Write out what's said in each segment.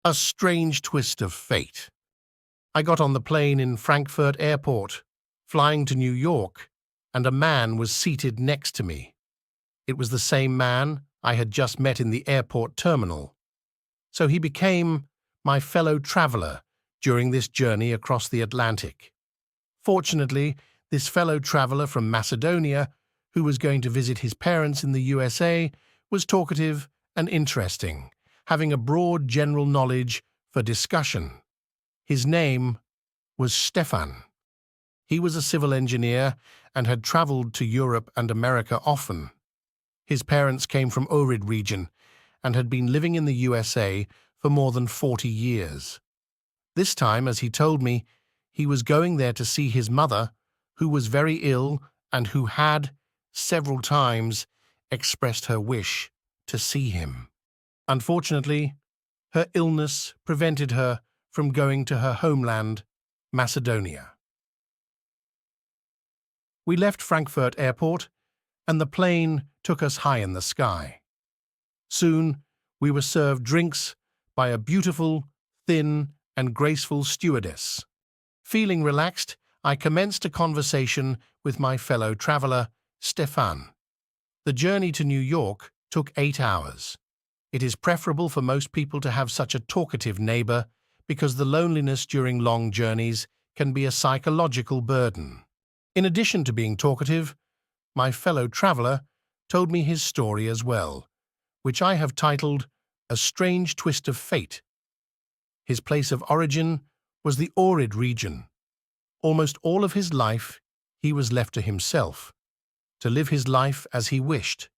A strange twist of fate. I got on the plane in Frankfurt Airport, flying to New York, and a man was seated next to me. It was the same man I had just met in the airport terminal. So he became my fellow traveler during this journey across the Atlantic. Fortunately, this fellow traveler from Macedonia, who was going to visit his parents in the USA, was talkative and interesting, having a broad general knowledge for discussion. His name was Stefan. He was a civil engineer and had traveled to Europe and America often. His parents came from Ohrid region and had been living in the USA for more than 40 years. This time, as he told me, he was going there to see his mother, who was very ill and who had, several times, expressed her wish to see him. Unfortunately, her illness prevented her from going to her homeland, Macedonia. We left Frankfurt Airport, and the plane took us high in the sky. Soon, we were served drinks by a beautiful, thin, and graceful stewardess. Feeling relaxed, I commenced a conversation with my fellow traveler, Stefan. The journey to New York took 8 hours. It is preferable for most people to have such a talkative neighbor because the loneliness during long journeys can be a psychological burden. In addition to being talkative, my fellow traveler told me his story as well, which I have titled A Strange Twist of Fate. His place of origin was the Ohrid region. Almost all of his life, he was left to himself, to live his life as he wished.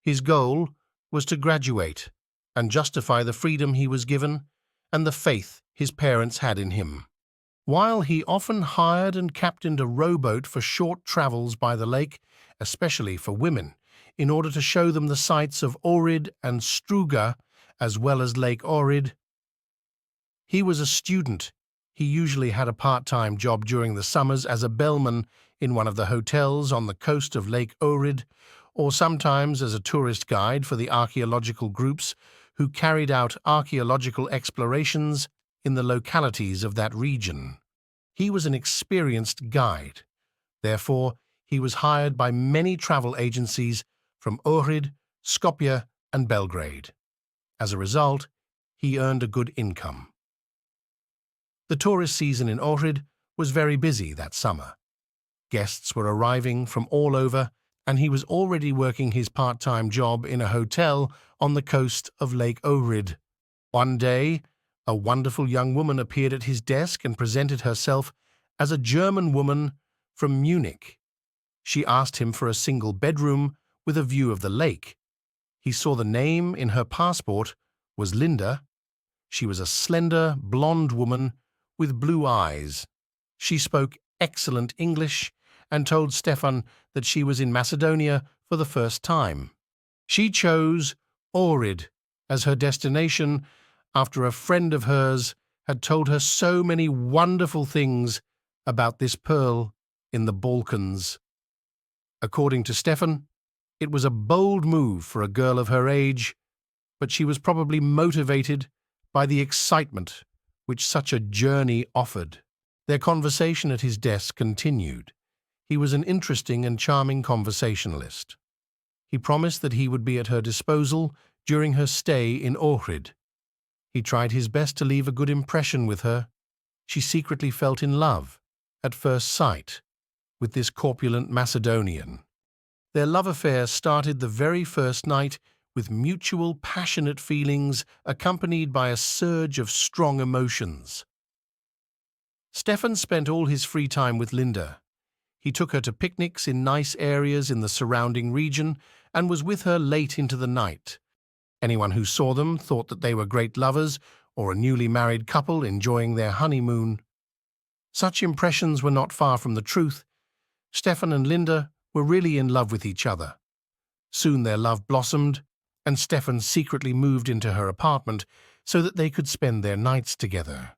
His goal was to graduate and justify the freedom he was given and the faith his parents had in him. While he often hired and captained a rowboat for short travels by the lake, especially for women, in order to show them the sights of Ohrid and Struga, as well as Lake Ohrid. He was a student. He usually had a part-time job during the summers as a bellman in one of the hotels on the coast of Lake Ohrid, or sometimes as a tourist guide for the archaeological groups who carried out archaeological explorations in the localities of that region. He was an experienced guide. Therefore, he was hired by many travel agencies from Ohrid, Skopje, and Belgrade. As a result, he earned a good income. The tourist season in Ohrid was very busy that summer. Guests were arriving from all over, and he was already working his part-time job in a hotel on the coast of Lake Ohrid. One day, a wonderful young woman appeared at his desk and presented herself as a German woman from Munich. She asked him for a single bedroom with a view of the lake. He saw the name in her passport was Linda. She was a slender, blonde woman with blue eyes. She spoke excellent English and told Stefan that she was in Macedonia for the first time. She chose Ohrid as her destination after a friend of hers had told her so many wonderful things about this pearl in the Balkans. According to Stefan, it was a bold move for a girl of her age, but she was probably motivated by the excitement which such a journey offered. Their conversation at his desk continued. He was an interesting and charming conversationalist. He promised that he would be at her disposal during her stay in Ohrid. He tried his best to leave a good impression with her. She secretly felt in love, at first sight, with this corpulent Macedonian. Their love affair started the very first night with mutual passionate feelings accompanied by a surge of strong emotions. Stefan spent all his free time with Linda. He took her to picnics in nice areas in the surrounding region and was with her late into the night. Anyone who saw them thought that they were great lovers or a newly married couple enjoying their honeymoon. Such impressions were not far from the truth. Stefan and Linda were really in love with each other. Soon their love blossomed, and Stefan secretly moved into her apartment so that they could spend their nights together.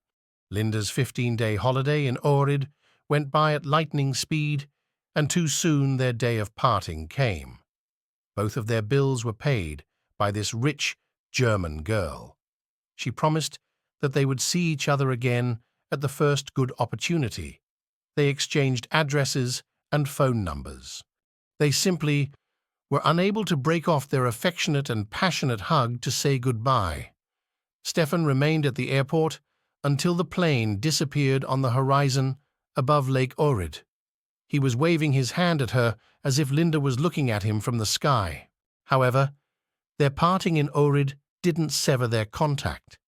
Linda's 15-day holiday in Ohrid went by at lightning speed, and too soon their day of parting came. Both of their bills were paid by this rich German girl. She promised that they would see each other again at the first good opportunity. They exchanged addresses and phone numbers. They simply were unable to break off their affectionate and passionate hug to say goodbye. Stefan remained at the airport until the plane disappeared on the horizon above Lake Ohrid. He was waving his hand at her as if Linda was looking at him from the sky. However, their parting in Ohrid didn't sever their contact.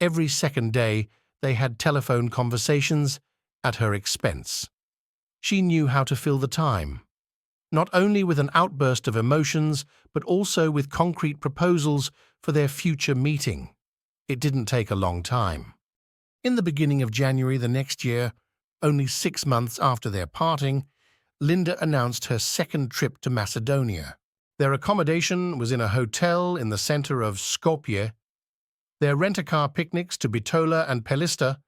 Every second day, they had telephone conversations at her expense. She knew how to fill the time, not only with an outburst of emotions, but also with concrete proposals for their future meeting. It didn't take a long time. In the beginning of January the next year, only 6 months after their parting, Linda announced her second trip to Macedonia. Their accommodation was in a hotel in the center of Skopje. Their rent-a-car picnics to Bitola and Pelista,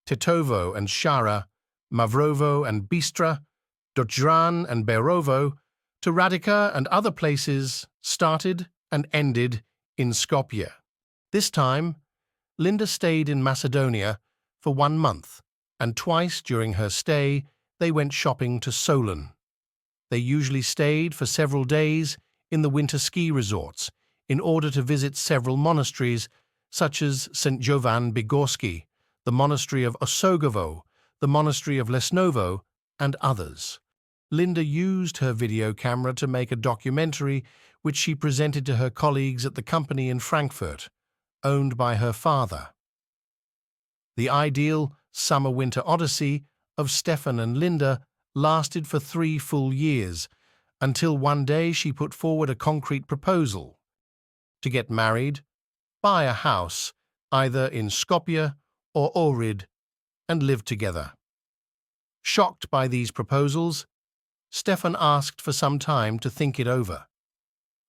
Tetovo and Shara, Mavrovo and Bistra, Docran and Berovo, to Radica and other places started and ended in Skopje. This time, Linda stayed in Macedonia for 1 month, and twice during her stay they went shopping to Solun. They usually stayed for several days in the winter ski resorts in order to visit several monasteries such as St. Jovan Bigorski, the monastery of Osogovo, the monastery of Lesnovo, and others. Linda used her video camera to make a documentary which she presented to her colleagues at the company in Frankfurt, owned by her father. The ideal summer-winter odyssey of Stefan and Linda lasted for 3 full years, until one day she put forward a concrete proposal to get married, buy a house either in Skopje or Ohrid, and live together. Shocked by these proposals, Stefan asked for some time to think it over.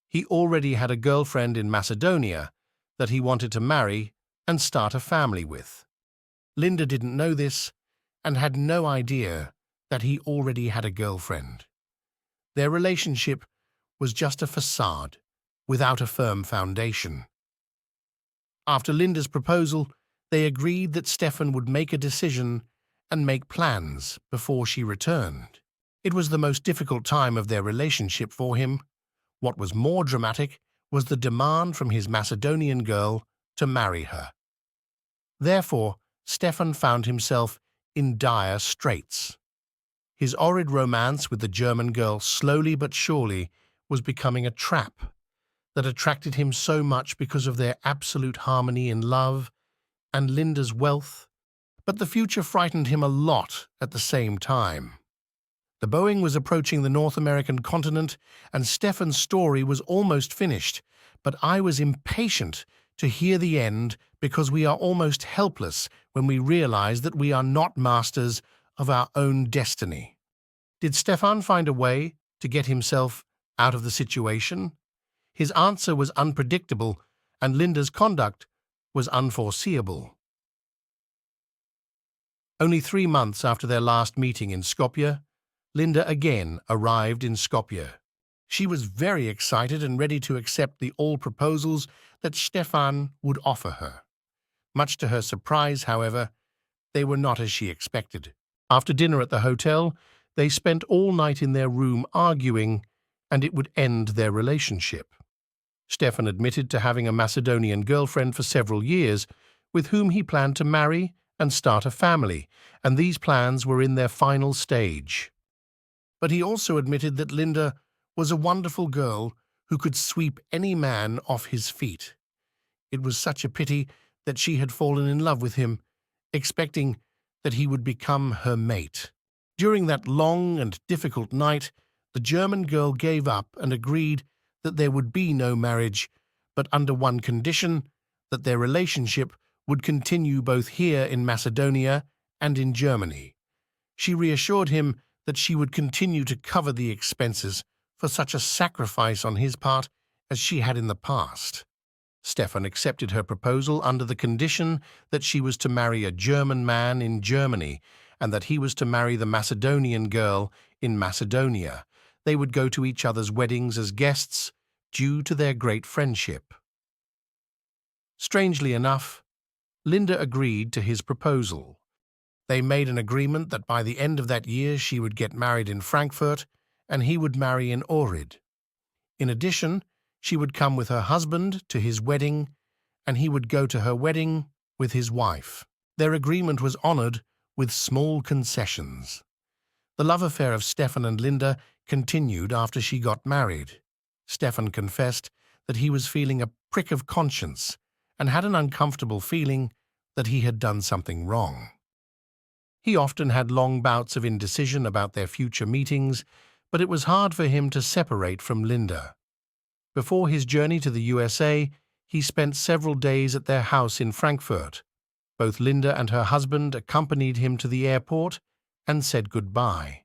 He already had a girlfriend in Macedonia that he wanted to marry and start a family with. Linda didn't know this and had no idea that he already had a girlfriend. Their relationship was just a facade, without a firm foundation. After Linda's proposal, they agreed that Stefan would make a decision and make plans before she returned. It was the most difficult time of their relationship for him. What was more dramatic was the demand from his Macedonian girl to marry her. Therefore, Stefan found himself in dire straits. His Ohrid romance with the German girl slowly but surely was becoming a trap that attracted him so much because of their absolute harmony in love and Linda's wealth, but the future frightened him a lot at the same time. The Boeing was approaching the North American continent, and Stefan's story was almost finished, but I was impatient to hear the end because we are almost helpless when we realize that we are not masters of our own destiny. Did Stefan find a way to get himself out of the situation? His answer was unpredictable, and Linda's conduct was unforeseeable. Only 3 months after their last meeting in Skopje, Linda again arrived in Skopje. She was very excited and ready to accept all proposals that Stefan would offer her. Much to her surprise, however, they were not as she expected. After dinner at the hotel, they spent all night in their room arguing, and it would end their relationship. Stefan admitted to having a Macedonian girlfriend for several years, with whom he planned to marry and start a family, and these plans were in their final stage. But he also admitted that Linda was a wonderful girl who could sweep any man off his feet. It was such a pity that she had fallen in love with him, expecting that he would become her mate. During that long and difficult night, the German girl gave up and agreed that there would be no marriage, but under one condition, that their relationship would continue both here in Macedonia and in Germany. She reassured him that she would continue to cover the expenses for such a sacrifice on his part as she had in the past. Stefan accepted her proposal under the condition that she was to marry a German man in Germany and that he was to marry the Macedonian girl in Macedonia. They would go to each other's weddings as guests due to their great friendship. Strangely enough, Linda agreed to his proposal. They made an agreement that by the end of that year she would get married in Frankfurt and he would marry in Ohrid. In addition, she would come with her husband to his wedding and he would go to her wedding with his wife. Their agreement was honored with small concessions. The love affair of Stefan and Linda continued after she got married. Stefan confessed that he was feeling a prick of conscience and had an uncomfortable feeling that he had done something wrong. He often had long bouts of indecision about their future meetings, but it was hard for him to separate from Linda. Before his journey to the USA, he spent several days at their house in Frankfurt. Both Linda and her husband accompanied him to the airport and said goodbye.